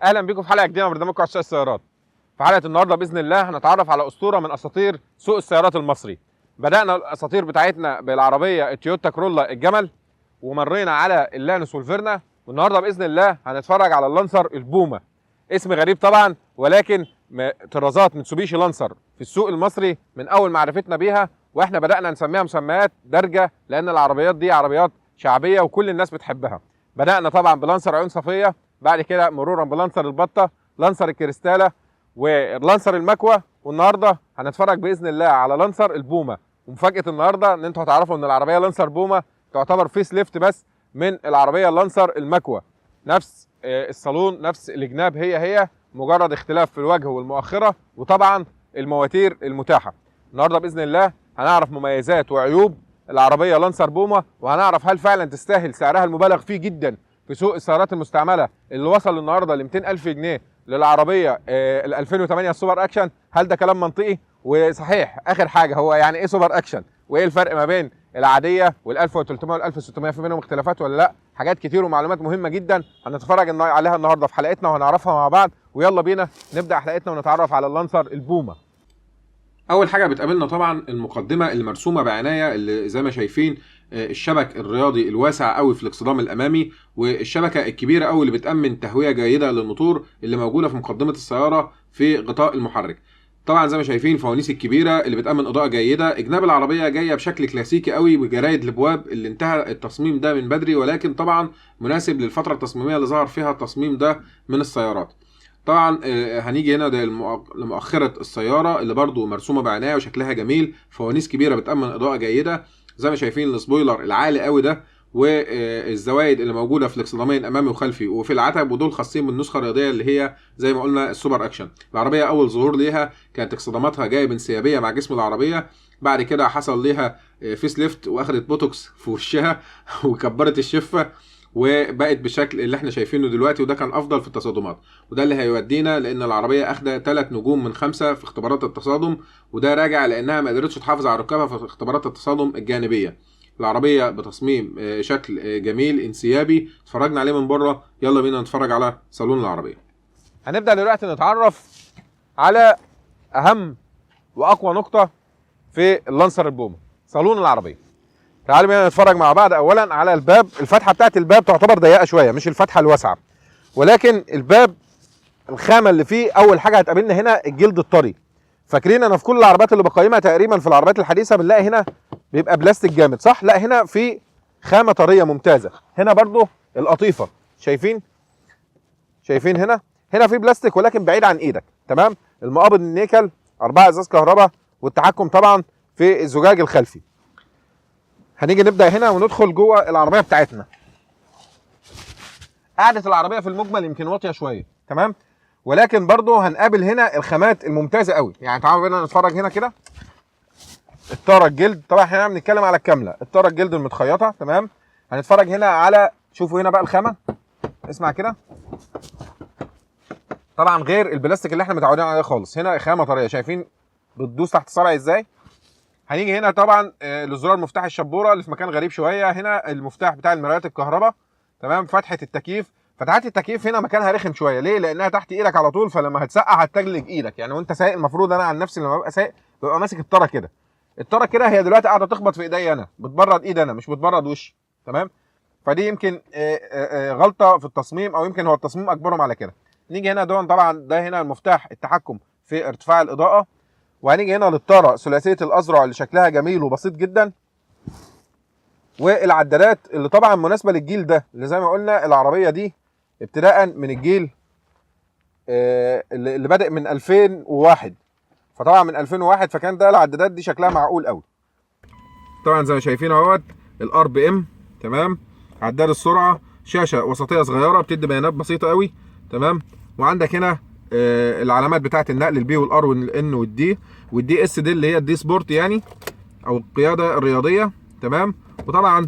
اهلا بيكم في حلقه جديده من برنامجكم عشاق السيارات. في حلقه النهارده باذن الله هنتعرف على اسطوره من اساطير سوق السيارات المصري. بدانا الاساطير بتاعتنا بالعربيه التويوتا كرولا الجمل، ومرينا على اللانوس والفيرنا، والنهارده باذن الله هنتفرج على اللانسر البومه. اسم غريب طبعا، ولكن طرازات ميتسوبيشي لانسر في السوق المصري من اول معرفتنا بيها واحنا بدانا نسميها مسميات دارجه، لان العربيات دي عربيات شعبيه وكل الناس بتحبها. بدانا طبعا بلانسر عيون صفيه، بعد كده مرورا بلانسر البطه، لانسر الكريستاله، ولانسر المكوى، والنهارده هنتفرج باذن الله على لانسر البومه. ومفاجاه النهارده ان انتوا هتعرفوا ان العربيه لانسر بومه تعتبر فيس ليفت بس من العربيه لانسر المكوى. نفس الصالون، نفس الجناب، هي مجرد اختلاف في الوجه والمؤخره، وطبعا المواتير المتاحه. النهارده باذن الله هنعرف مميزات وعيوب العربيه لانسر بومه، وهنعرف هل فعلا تستاهل سعرها المبالغ فيه جدا في سوق السيارات المستعمله اللي وصل النهارده ل 200,000 جنيه للعربيه ال 2008 السوبر اكشن. هل ده كلام منطقي؟ وصحيح اخر حاجه، هو يعني ايه سوبر اكشن؟ وايه الفرق ما بين العاديه وال 1300 وال 1600؟ في بينهم اختلافات ولا لا؟ حاجات كتير ومعلومات مهمه جدا هنتفرج عليها النهارده في حلقتنا وهنعرفها مع بعض. ويلا بينا نبدا حلقتنا ونتعرف على اللانسر البومه. اول حاجه بتقابلنا طبعا المقدمه اللي مرسومه بعنايه، اللي زي ما شايفين الشبك الرياضي الواسع قوي في الاكسدام الامامي، والشبكه الكبيره قوي اللي بتامن تهويه جيده للموتور اللي موجوده في مقدمه السياره في غطاء المحرك. طبعا زي ما شايفين الفوانيس الكبيره اللي بتامن اضاءه جيده. جناب العربيه جايه بشكل كلاسيكي قوي بجرايد الابواب اللي انتهى التصميم ده من بدري، ولكن طبعا مناسب للفتره التصميميه اللي ظهر فيها التصميم ده من السيارات. طبعا هنيجي هنا ده لمؤخره السياره اللي برضو مرسومه بعنايه وشكلها جميل، فوانيس كبيره بتامن اضاءه جيده. زي ما شايفين السبويلر العالي قوي ده، والزوايد اللي موجوده في الاكسدامين امامي وخلفي وفي العتب، ودول خاصين بالنسخه الرياضيه اللي هي زي ما قلنا السوبر اكشن. العربيه اول ظهور ليها كانت اكسداماتها جايه بانسيابيه مع جسم العربيه، بعد كده حصل ليها فيس ليفت واخدت بوتوكس في وشها وكبرت الشفه وبقت بالشكل اللي احنا شايفينه دلوقتي، وده كان افضل في التصادمات، وده اللي هيودينا لان العربيه اخده 3 نجوم من 5 في اختبارات التصادم، وده راجع لانها ما قدرتش تحافظ على ركابها في اختبارات التصادم الجانبيه. العربيه بتصميم شكل جميل انسيابي اتفرجنا عليه من بره. يلا بينا نتفرج على صالون العربيه. هنبدا دلوقتي نتعرف على اهم واقوى نقطه في اللانسر البومه، صالون العربيه. تعالوا بينا نتفرج مع بعض اولا على الباب. الفتحه بتاعت الباب تعتبر ضيقه شويه، مش الفتحه الواسعه، ولكن الباب الخامه اللي فيه اول حاجه هتقابلنا هنا الجلد الطري. فاكرين انا في كل العربيات اللي بقيمها تقريبا في العربيات الحديثه بنلاقي هنا بيبقى بلاستيك جامد، صح؟ لا، هنا في خامه طريه ممتازه. هنا برضو القطيفه شايفين هنا في بلاستيك ولكن بعيد عن ايدك، تمام؟ المقابض النيكل، 4 ازاز كهرباء، والتحكم طبعا في الزجاج الخلفي. هنيجي نبدا هنا وندخل جوه العربيه بتاعتنا. قاعده العربيه في المجمل يمكن واطيه شويه، تمام؟ ولكن برضو هنقابل هنا الخامات الممتازه قوي. يعني تعالوا بينا نتفرج هنا كده. الطاره الجلد، طبعا احنا بنتكلم على الكامله، الطاره الجلد المتخيطه، تمام؟ هنتفرج هنا على، شوفوا هنا بقى الخامه، اسمع كده، طبعا غير البلاستيك اللي احنا متعودين عليه خالص. هنا خامه طريه، شايفين بتدوس تحت الصبع ازاي؟ هنيجي هنا طبعا لزرار مفتاح الشبوره اللي في مكان غريب شويه. هنا المفتاح بتاع المرايات الكهرباء، تمام؟ فتحه التكييف. فتحات التكييف هنا مكانها رخم شويه، ليه؟ لانها تحت ايدك على طول، فلما هتسقع هتتجلج ايدك. يعني وانت سايق المفروض، انا عن نفسي لما ببقى سايق ببقى ماسك الطاره كده. الطاره كده هي دلوقتي قاعده تخبط في ايديا انا، بتبرد ايدي انا، مش بتبرد وشي، تمام؟ فدي يمكن غلطه في التصميم، او يمكن هو التصميم اجبرهم على كده. نيجي هنا طبعا ده هنا المفتاح التحكم في ارتفاع الاضاءه. وهنيجي هنا للطاره ثلاثيه الاذرع اللي شكلها جميل وبسيط جدا، والعدادات اللي طبعا مناسبه للجيل ده، اللي زي ما قلنا العربيه دي ابتداء من الجيل اللي بادئ من 2001، فطبعا من 2001 فكان ده العدادات دي شكلها معقول قوي. طبعا زي ما شايفين اهوت الار بي ام، تمام؟ عداد السرعه، شاشه وسطيه صغيره بتدي بيانات بسيطه قوي، تمام؟ وعندك هنا العلامات بتاعه النقل، البي والار والان والدي، والدي اس دي اللي هي الدي سبورت يعني، او القياده الرياضيه، تمام؟ وطبعا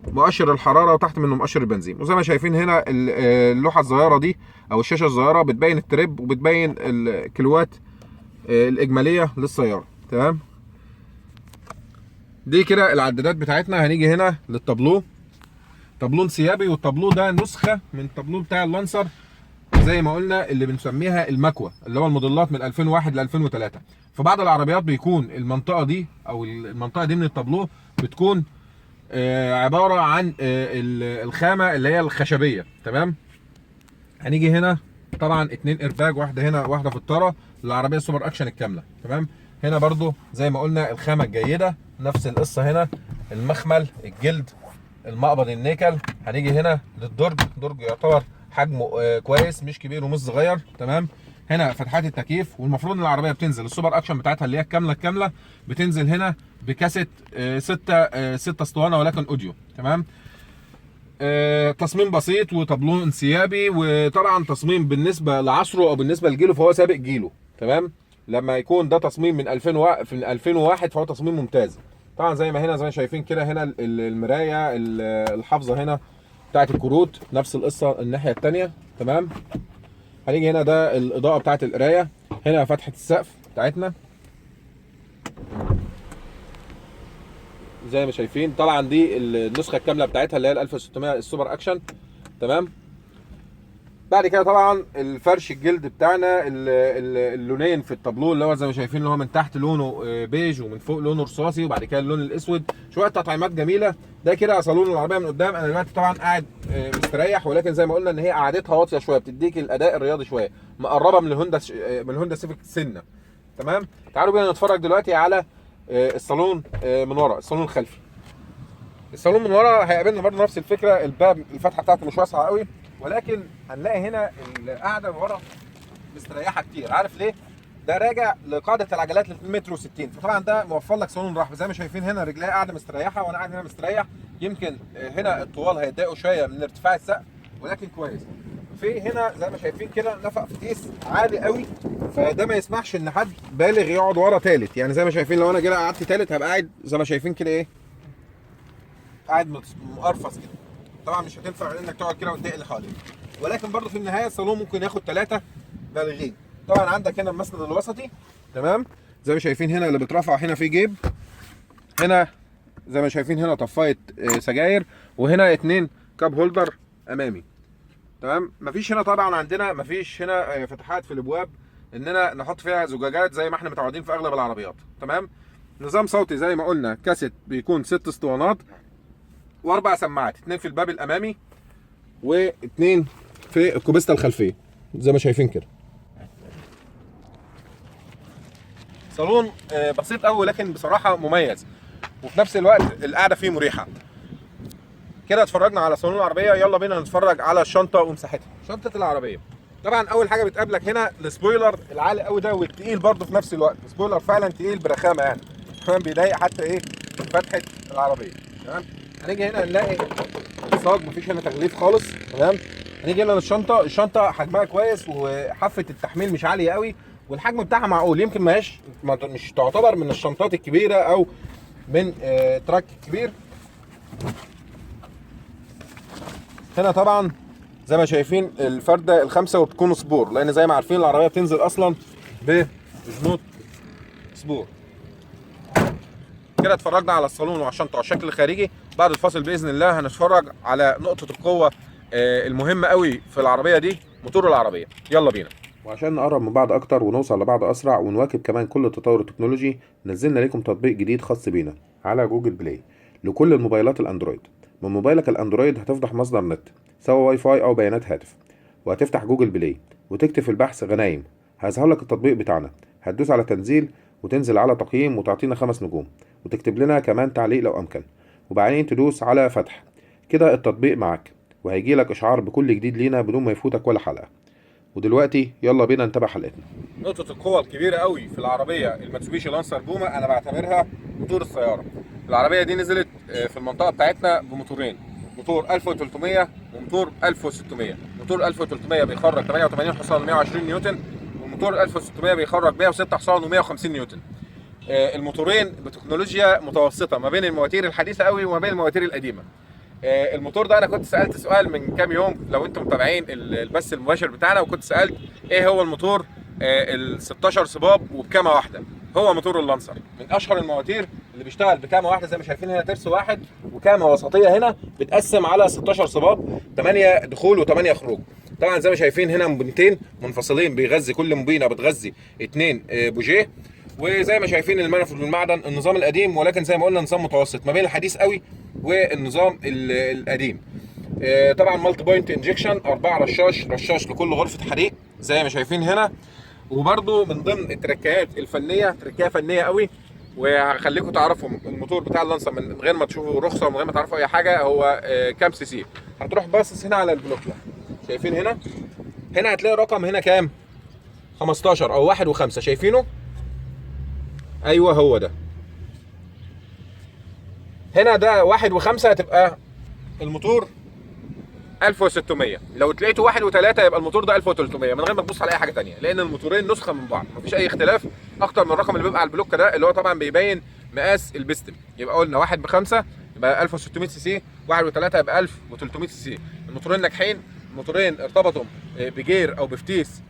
مؤشر الحراره، وتحت منه مؤشر البنزين. وزي ما شايفين هنا اللوحه الصغيره دي او الشاشه الصغيره بتبين التريب وبتبين الكيلوات الاجماليه للسياره، تمام؟ دي كده العدادات بتاعتنا. هنيجي هنا للتابلو، تابلو انسيابي، والتابلو ده نسخه من التابلو بتاع اللانسر زي ما قلنا اللي بنسميها المكوى، اللي هو الموديلات من 2001 ل 2003. في بعض العربيات بيكون المنطقه دي او المنطقه دي من التابلو بتكون عباره عن الخامه اللي هي الخشبيه. تمام. هنيجي هنا طبعا 2 ايرباج، واحده هنا واحده في الطاره، العربيه سوبر اكشن الكامله. تمام. هنا برضو زي ما قلنا الخامه الجيده، نفس القصه هنا، المخمل، الجلد، المقبض النيكل. هنيجي هنا للدرج، درج يعتبر حجمه كويس، مش كبير ومش صغير. تمام. هنا فتحات التكييف، والمفروض ان العربيه بتنزل السوبر اكشن بتاعتها اللي هي الكامله بتنزل هنا بكاسه 6 اسطوانه ولكن اوديو. تمام. تصميم بسيط وطابلون انسيابي، وطبعا تصميم بالنسبه لعصره او بالنسبه لجيله فهو سابق جيله. تمام. لما يكون ده تصميم من 2001 فهو تصميم ممتاز. طبعا زي ما شايفين كده، هنا المرايه الحافظه هنا بتاعت الكروت، نفس القصه الناحيه الثانيه. تمام. هنيجي هنا ده الاضاءه بتاعت القرايه، هنا فتحه السقف بتاعتنا زي ما شايفين. طبعا دي النسخه الكامله بتاعتها اللي هي ال 1600 السوبر اكشن. تمام. بعد كده طبعا الفرش الجلد بتاعنا اللونين في الطابلو، اللي هو زي ما شايفين اللي هو من تحت لونه بيج ومن فوق لونه رصاصي وبعد كده اللون الاسود، شويه تطعيمات جميله. ده كده صالون العربيه من قدام. انا دلوقتي طبعا قاعد مستريح، ولكن زي ما قلنا ان هي قعدتها واطيه شويه، بتديك الاداء الرياضي شويه، مقربه من الهوندا سيفيك سنه. تمام. تعالوا بينا نتفرج دلوقتي على الصالون من ورا، الصالون الخلفي. الصالون من ورا هيقابلنا برضه نفس الفكره، الباب الفتحه بتاعته مش واسعه قوي، ولكن هنلاقي هنا القعده من ورا مستريحه كتير. عارف ليه؟ ده راجع لقاعده العجلات ل 2 متر و60، فطبعا ده موفر لك صالون راحه. زي ما شايفين هنا رجلي قاعده مستريحه وانا قاعد هنا مستريح. يمكن هنا الطوال هيتضايقوا شويه من ارتفاع السقف، ولكن كويس. في هنا زي ما شايفين كده نفق فتيس عالي قوي، فده ما يسمحش ان حد بالغ يقعد ورا ثالث. يعني زي ما شايفين لو انا كده قعدت ثالث هبقى قاعد زي ما شايفين كده ايه، قاعد مقرفص كده. طبعا مش هتنفع انك تقعد كده وتضايق اللي حواليك، ولكن برضه في النهايه الصالون ممكن ياخد 3 بالغين. طبعا عندك هنا المسند الوسطي. تمام. زي ما شايفين هنا اللي بترفع، هنا في جيب، هنا زي ما شايفين هنا طفايه سجاير، وهنا 2 كاب هولدر امامي. تمام. مفيش هنا طبعا عندنا مفيش هنا فتحات في الابواب اننا نحط فيها زجاجات زي ما احنا متعودين في اغلب العربيات. تمام. نظام صوتي زي ما قلنا كاسيت بيكون 6 اسطوانات و4 سماعات، 2 في الباب الامامي و2 في الكوبيستا الخلفيه زي ما شايفين كده. صالون بسيط قوي لكن بصراحه مميز، وفي نفس الوقت القعده فيه مريحه. كده اتفرجنا على صالون العربيه، يلا بينا نتفرج على الشنطه ومساحتها. شنطه العربيه طبعا اول حاجه بتقابلك هنا السبويلر العالي قوي ده والتقيل برده في نفس الوقت. سبويلر فعلا تقيل برخامه يعني، كمان بيضايق حتى ايه فتحه العربيه. تمام. هنيجي هنا نلاقي الصاج مفيش هنا تغليف خالص. تمام. هنيجي هنا للشنطه، الشنطه حجمها كويس وحافه التحميل مش عاليه قوي، والحجم بتاعها معقول. يمكن مش تعتبر من الشنطات الكبيره او من تراك كبير. هنا طبعا زي ما شايفين الفرده الخامسه وبتكون سبور، لان زي ما عارفين العربيه بتنزل اصلا بجنود سبور. كده اتفرجنا على الصالون وعلى الشنطه والشكل الخارجي. بعد الفاصل باذن الله هنتفرج على نقطه القوه المهمه قوي في العربيه دي، موتور العربيه. يلا بينا. وعشان نقرب من بعض اكتر ونوصل لبعض اسرع ونواكب كمان كل التطور التكنولوجي، نزلنا لكم تطبيق جديد خاص بينا على جوجل بلاي لكل الموبايلات الاندرويد. من موبايلك الاندرويد هتفتح مصدر نت سواء واي فاي او بيانات هاتف، وهتفتح جوجل بلاي وتكتب في البحث غنايم، هيظهر لك التطبيق بتاعنا. هتدوس على تنزيل وتنزل على تقييم وتعطينا 5 نجوم، وتكتب لنا كمان تعليق لو امكن، وبعدين تدوس على فتح. كده التطبيق معاك، وهيجي لك اشعار بكل جديد لينا بدون ما يفوتك ولا حلقه. ودلوقتي يلا بينا نتابع حلقتنا. نقطة القوة الكبيرة قوي في العربية الماتسوبيشي لانسر بوما أنا بعتبرها موتور السيارة. العربية دي نزلت في المنطقة بتاعتنا بموتورين، موتور 1300 وموتور 1600. موتور 1300 بيخرج 88 حصان 120 نيوتن، والموتور 1600 بيخرج 106 حصان و150 نيوتن. الموتورين بتكنولوجيا متوسطة ما بين المواتير الحديثة قوي وما بين المواتير القديمة. الموتور ده انا كنت سالت سؤال من كام يوم لو انتم متابعين البث المباشر بتاعنا، وكنت سالت ايه هو الموتور ال 16 صباب وبكامه واحده. هو موتور اللانسر من اشهر المواتير اللي بيشتغل بكامه واحده. زي ما شايفين هنا ترس واحد وكامه وسطيه هنا بتقسم على 16 صباب، 8 دخول و8 خروج. طبعا زي ما شايفين هنا موبينتين منفصلين بيغذي، كل موبينه بتغذي 2 بوجيه. وزي ما شايفين المنفذ بالمعدن النظام القديم، ولكن زي ما قلنا نظام متوسط ما بين الحديث قوي والنظام القديم. طبعا مالتي بوينت انجكشن، 4 رشاش لكل غرفه حريق زي ما شايفين هنا. وبرده من ضمن التركيات الفنيه، تركيه فنيه قوي، وهخليكم تعرفوا الموتور بتاع اللانسر من غير ما تشوفوا رخصه ومن غير ما تعرفوا اي حاجه هو كام سي سي. هتروح باصص هنا على البلوك ده، شايفين هنا هتلاقي رقم هنا كام؟ 15 او 1 و5، شايفينه؟ ايوه هو ده. هنا ده 1 و5 هتبقى الموتور 1600، لو تلاقيته 1 و3 يبقى الموتور ده 1300 من غير ما تبص على اي حاجه ثانيه، لان الموتورين نسخه من بعض مفيش اي اختلاف اكتر من الرقم اللي بيبقى على البلوك ده، اللي هو طبعا بيبين مقاس البستم. يبقى قلنا 1 ب5 يبقى 1600 سي سي، 1 و3 يبقى 1300 سي سي. الموتورين ناجحين، الموتورين ارتبطوا بجير او بفتيس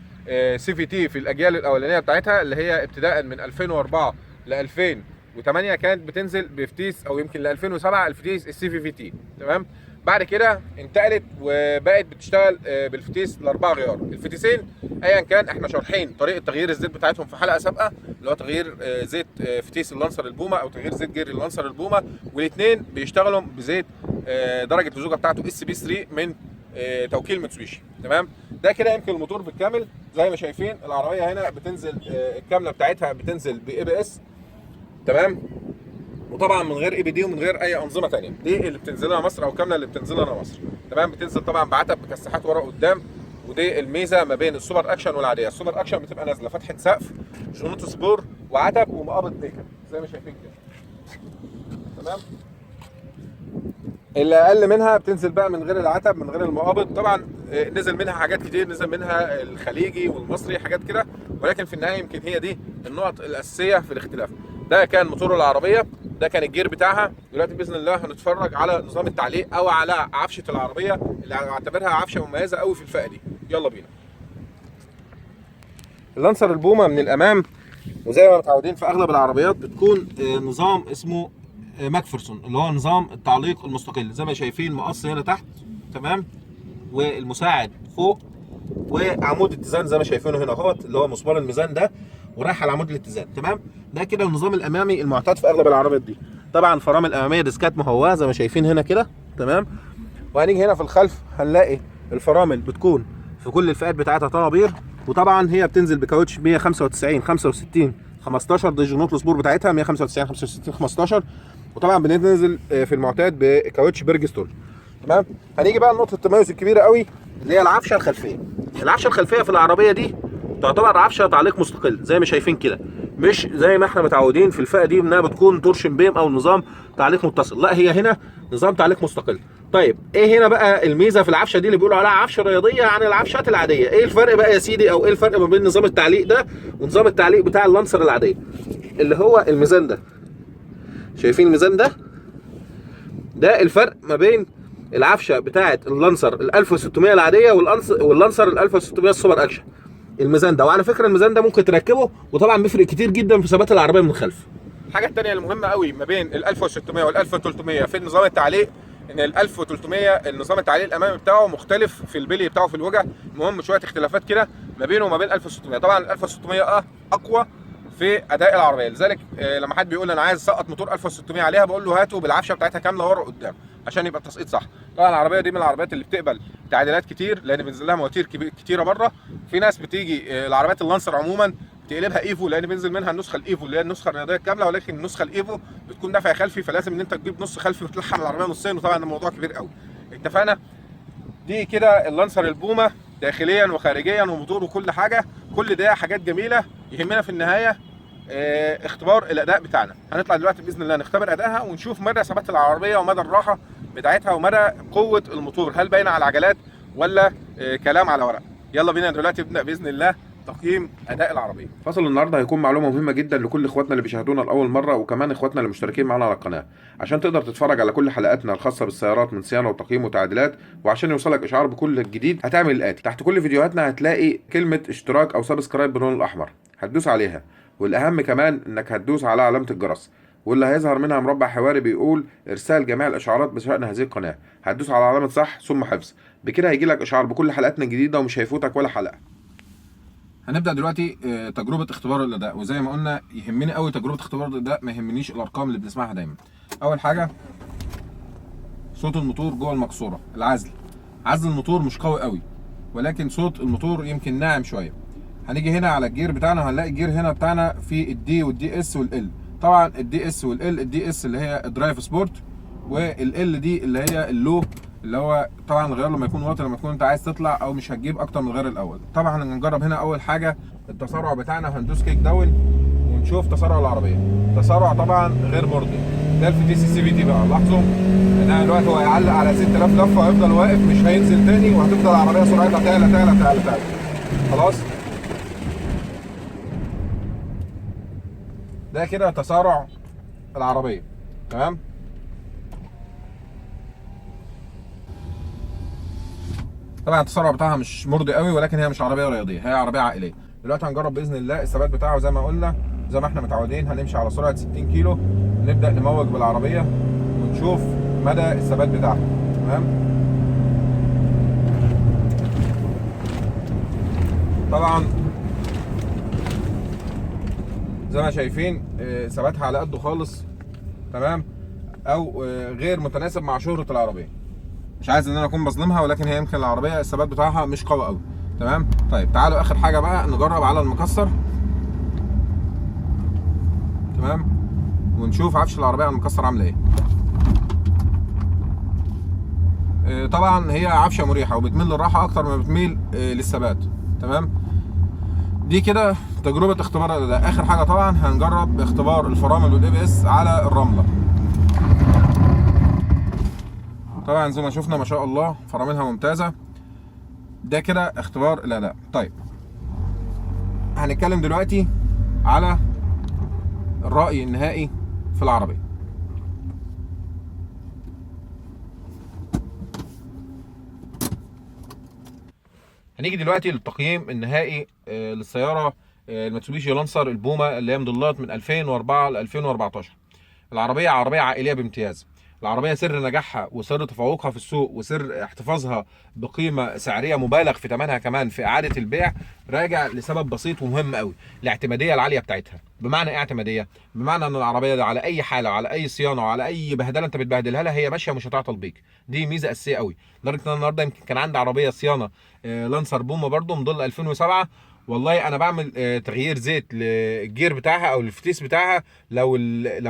سي في تي في الاجيال الاولانيه بتاعتها، اللي هي ابتداء من 2004 ل 2008 كانت بتنزل بفتيس، او يمكن ل 2007 الفتيس السي في تي. تمام. بعد كده انتقلت وبقت بتشتغل بالفتيس الاربعه غيار. الفتيسين ايا كان احنا شارحين طريقه تغيير الزيت بتاعتهم في حلقه سابقه، اللي هو تغيير زيت فتيس اللانسر البومه او تغيير زيت جير اللانسر البومه، والاثنين بيشتغلوا بزيت درجه اللزوجه بتاعته اس بي 3 من توكيل متسوبيشي. تمام. ده كده يمكن الموتور بالكامل. زي ما شايفين العربيه هنا بتنزل الكامله بتاعتها بتنزل باي بي اس. تمام. وطبعا من غير اي بي دي ومن غير اي انظمه ثانيه، دي اللي بتنزل لنا مصر او كامله اللي بتنزل لنا مصر. تمام. بتنزل طبعا بعتب بكساحات ورا قدام، ودي الميزه ما بين السوبر اكشن والعاديه. السوبر اكشن بتبقى نازله فتحه سقف، جنوط سبور، وعتب ومقابض نيكل زي ما شايفين كده. تمام. اللي اقل منها بتنزل بقى من غير العتب من غير المقابض. طبعا نزل منها حاجات كتير، نزل منها الخليجي والمصري حاجات كده، ولكن في النهايه يمكن هي دي النقط الاساسيه في الاختلاف. ده كان موتور العربيه، ده كان الجير بتاعها. دلوقتي باذن الله هنتفرج على نظام التعليق او على عفشه العربيه اللي اعتبرها عفشه مميزه قوي في الفئه دي. يلا بينا. اللانسر البومه من الامام، وزي ما متعودين في اغلب العربيات بتكون نظام اسمه ماكفرسون، اللي هو نظام التعليق المستقل. زي ما شايفين مقص هنا تحت، تمام، والمساعد فوق، وعمود اتزان زي ما شايفينه هنا اهوت، اللي هو مسمار الميزان ده ورايح على عمود الاتزان. تمام. ده كده النظام الامامي المعتاد في اغلب العربيات دي. طبعا الفرامل الاماميه ديسكات مهواه زي ما شايفين هنا كده. تمام. وهنيجي هنا في الخلف هنلاقي الفرامل بتكون في كل الفئات بتاعتها طوابير، وطبعا هي بتنزل بكاوتش 195 65 15، دي جنوط الصبور بتاعتها 195 65 15. وطبعا بننزل في المعتاد بكاوتش بيرجستون. تمام. هنيجي بقى لنقطه التميز الكبيره قوي اللي هي العفشه الخلفيه. العفشه الخلفيه في العربيه دي تعتبر عفشه تعليق مستقل زي ما شايفين كده، مش زي ما احنا متعودين في الفئه دي انها بتكون تورشن بيم او نظام تعليق متصل. لا، هي هنا نظام تعليق مستقل. طيب ايه هنا بقى الميزه في العفشه دي اللي بيقولوا عليها عفشه رياضيه عن العفشات العاديه؟ ايه الفرق بقى يا سيدي، او ايه الفرق ما بين نظام التعليق ده ونظام التعليق بتاع اللانسر العاديه؟ اللي هو الميزان ده، شايفين الميزان ده؟ ده الفرق ما بين العفشه بتاعه اللانسر ال 1600 العاديه واللانسر ال 1600 السوبر اكشن. الميزان ده، وعلى فكره الميزان ده ممكن تركبه وطبعا بيفرق كتير جدا في ثبات العربيه من الخلف. الحاجه الثانيه المهمه قوي ما بين ال 1600 وال 1300 في نظام التعليق، ان ال 1300 النظام التعليق الامامي بتاعه مختلف في البلي بتاعه في الوجه. المهم شويه اختلافات كده ما بينه وما بين 1600. طبعا ال 1600 اقوى في اداء العربيه، لذلك لما حد بيقول انا عايز اسقط موتور 1600 عليها بقول له هاته بالعفشه بتاعتها كامله ورا قدام عشان يبقى التسقيط صح. طبعا العربيه دي من العربيات اللي بتقبل تعديلات كتير لان بينزل لها مواتير كتيره بره. في ناس بتيجي العربيات اللانسر عموما تقلبها ايفو لان بينزل منها النسخه الايفو اللي هي النسخه الرياضيه الكامله، ولكن النسخه الايفو بتكون دافع خلفي، فلازم ان انت تجيب نص خلفي وتلحم العربيه نصين، وطبعا ده موضوع كبير قوي. اتفقنا؟ دي كده اللانسر البومه داخليا وخارجيا وموتور وكل حاجه، كل ده حاجات جميله. يهمنا في النهايه اختبار الاداء بتاعنا. هنطلع دلوقتي باذن الله نختبر ادائها ونشوف مدى ثبات العربيه ومدى الراحه بتاعتها ومدى قوه الموتور، هل باينه على العجلات ولا كلام على ورق. يلا بينا دلوقتي نبدا باذن الله تقييم اداء العربيه. فصل النهارده هيكون معلومه مهمه جدا لكل اخواتنا اللي بيشاهدونا لاول مره، وكمان اخواتنا اللي مشتركين معانا على القناه، عشان تقدر تتفرج على كل حلقاتنا الخاصه بالسيارات من صيانه وتقييم وتعديلات. وعشان يوصلك اشعار بكل جديد هتعمل الاتي: تحت كل فيديوهاتنا هتلاقي كلمه اشتراك او سبسكرايب باللون الاحمر، هتدوس عليها، والاهم كمان انك هتدوس على علامه الجرس، واللي هيظهر منها مربع حواري بيقول ارسال جميع الاشعارات بشان هذه القناه، هتدوس على علامه صح ثم حفظ. بكده هيجيلك اشعار بكل حلقاتنا الجديده ومش هيفوتك ولا حلقه. هنبدا دلوقتي تجربه اختبار الاداء، وزي ما قلنا يهمني قوي تجربه اختبار الاداء، ما يهمنيش الارقام اللي بنسمعها دايما. اول حاجه صوت الموتور جوه المقصوره، عزل الموتور مش قوي قوي، ولكن صوت الموتور يمكن ناعم شويه. هنيجي هنا على الجير بتاعنا وهنلاقي الجير هنا بتاعنا في الدي والدي اس والال. طبعا الدي اس والال، الدي اس اللي هي الدرايف سبورت، والال دي اللي هي اللو، اللي هو طبعا الغيار لما يكون واطي، لما تكون انت عايز تطلع او مش هتجيب اكتر من الغير الاول. طبعا هنجرب هنا اول حاجه التسارع بتاعنا، وهندوس كيك داون ونشوف تسارع العربيه. تسارع طبعا غير مرضي، ده الفي سي في تي بقى. لاحظوا ان دلوقتي هو هيعلق على 6000 لفه وهيفضل واقف مش هينزل تاني، وهتفضل العربيه سرعتها تعلى تعلى تعلى تعلى. خلاص، ده كده تسارع العربيه. تمام. طبعا التسارع بتاعها مش مرضي قوي، ولكن هي مش عربيه رياضيه، هي عربيه عائليه. دلوقتي هنجرب باذن الله الثبات بتاعه. زي ما قلنا، زي ما احنا متعودين، هنمشي على سرعه 60 كيلو، نبدا نموج بالعربيه ونشوف مدى الثبات بتاعها. تمام. طبعا زي ما شايفين ثباتها على قده خالص. تمام. او غير متناسب مع شهره العربيه. مش عايز ان انا اكون بظلمها، ولكن هي يمكن العربيه الثبات بتاعها مش قوي قوي. تمام. طيب تعالوا اخر حاجه بقى نجرب على المكسر. تمام. ونشوف عفش العربيه على المكسر عامله ايه. طبعا هي عفشه مريحه وبتميل للراحه اكتر ما بتميل للثبات. تمام. دي كده تجربه اختبار الاداء. اخر حاجه طبعا هنجرب اختبار الفرامل والاي بي اس على الرمله. طبعا زي ما شفنا ما شاء الله فراملها ممتازه. ده كده اختبار الاداء. طيب هنتكلم دلوقتي على الرأي النهائي في العربية. هنيجي دلوقتي للتقييم النهائي للسيارة الماتسوبيشي لانسر البومة اللي هي موديلات من 2004 ل 2014. العربية عربية عائلية بامتياز. العربية سر نجاحها وسر تفوقها في السوق وسر احتفاظها بقيمة سعرية مبالغ في ثمنها كمان في إعادة البيع راجع لسبب بسيط ومهم قوي، الاعتمادية العالية بتاعتها. بمعنى ايه اعتمادية؟ بمعنى ان العربية دي على اي حالة وعلى اي صيانة وعلى اي بهدلة انت بتبهدلها لها هي ماشية مش هتعطل بيك. دي ميزة اساسية قوي. لدرجة ان انا النهارده يمكن كان عندي عربية صيانة لانسر بومة برضو موديل 2007، والله انا بعمل تغيير زيت للجير بتاعها او الفتيس بتاعها، لو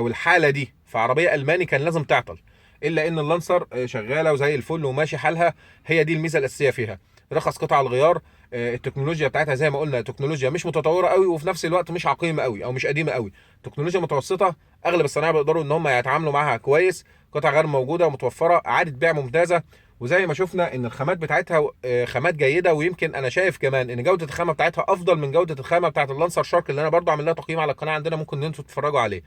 الحالة دي في عربيه الماني كان لازم تعطل، الا ان اللانسر شغاله وزي الفل وماشي حالها. هي دي الميزه الاساسيه فيها. رخص قطع الغيار، التكنولوجيا بتاعتها زي ما قلنا تكنولوجيا مش متطوره قوي، وفي نفس الوقت مش عقيمه قوي او مش قديمه قوي، تكنولوجيا متوسطه. اغلب الصناعيه بيقدروا ان هم يتعاملوا معاها كويس. قطع غير موجوده ومتوفره، اعاده بيع ممتازه. وزي ما شفنا ان الخامات بتاعتها خامات جيده، ويمكن انا شايف كمان ان جوده الخامه بتاعتها افضل من جوده الخامه بتاعت اللانسر شارك اللي انا برضو عامل لها تقييم على القناه عندنا، ممكن ان انتوا تتفرجوا عليه.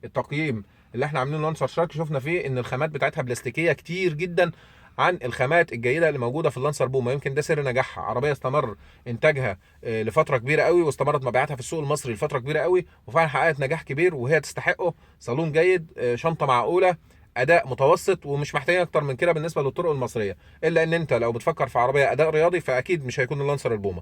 التقييم اللي احنا عاملينه لانسر شارك شفنا فيه ان الخامات بتاعتها بلاستيكيه كتير جدا عن الخامات الجيده اللي موجوده في اللانسر بوما. يمكن ده سر نجاحها. عربيه استمر انتاجها لفتره كبيره قوي، واستمرت مبيعاتها في السوق المصري لفتره كبيره قوي، وفعلا حققت نجاح كبير وهي تستحقه. صالون جيد، شنطه معقوله، اداء متوسط، ومش محتاجين اكتر من كده بالنسبه للطرق المصريه. الا ان انت لو بتفكر في عربيه اداء رياضي فاكيد مش هيكون اللانسر البوما.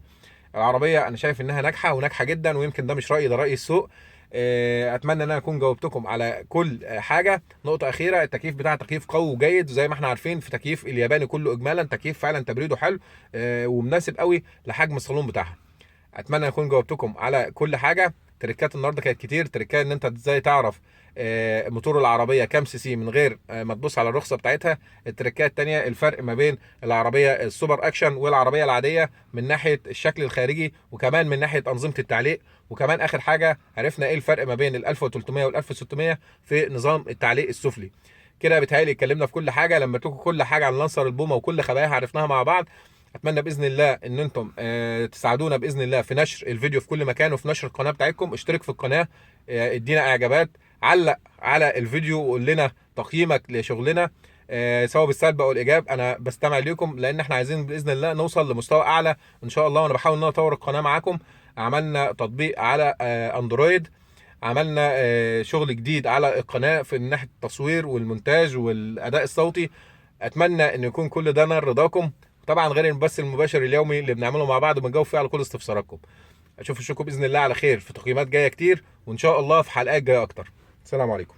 العربيه انا شايف انها ناجحه وناجحه جدا، ويمكن ده مش رايي، ده راي السوق. اتمنى ان انا اكون جاوبتكم على كل حاجه. نقطه اخيره، التكييف بتاعها تكييف قوي وجيد، زي ما احنا عارفين في تكييف الياباني كله اجمالا تكييف فعلا تبريده حلو ومناسب قوي لحجم الصالون بتاعها. اتمنى اكون جاوبتكم على كل حاجه. تريكات النهارده كانت كتير، تريكات ان انت ازاي تعرف موتور العربيه كام سي سي من غير ما تبص على الرخصه بتاعتها. التريكات التانيه الفرق ما بين العربيه السوبر اكشن والعربيه العاديه من ناحيه الشكل الخارجي، وكمان من ناحيه انظمه التعليق. وكمان اخر حاجه عرفنا ايه الفرق ما بين ال 1300 وال 1600 في نظام التعليق السفلي. كده بيتهيألي اتكلمنا في كل حاجه، لما تكون كل حاجه عن لانسر البومه وكل خباياها عرفناها مع بعض. اتمنى باذن الله ان انتم تساعدونا باذن الله في نشر الفيديو في كل مكان وفي نشر القناه بتاعتكم. اشترك في القناه، ادينا اعجابات، علق على الفيديو وقول لنا تقييمك لشغلنا سواء بالسلب او الايجاب. انا بستمع ليكم لان احنا عايزين باذن الله نوصل لمستوى اعلى ان شاء الله، وانا بحاول ان انا اطور القناه معاكم. عملنا تطبيق على اندرويد، عملنا شغل جديد على القناه في ناحيه التصوير والمونتاج والاداء الصوتي. اتمنى ان يكون كل ده نال رضاكم. طبعا غير البث المباشر اليومي اللي بنعمله مع بعض وبنجاوب فيه على كل استفساراتكم. اشوفكم باذن الله على خير في تقييمات جايه كتير، وان شاء الله في حلقات جايه اكتر. السلام عليكم.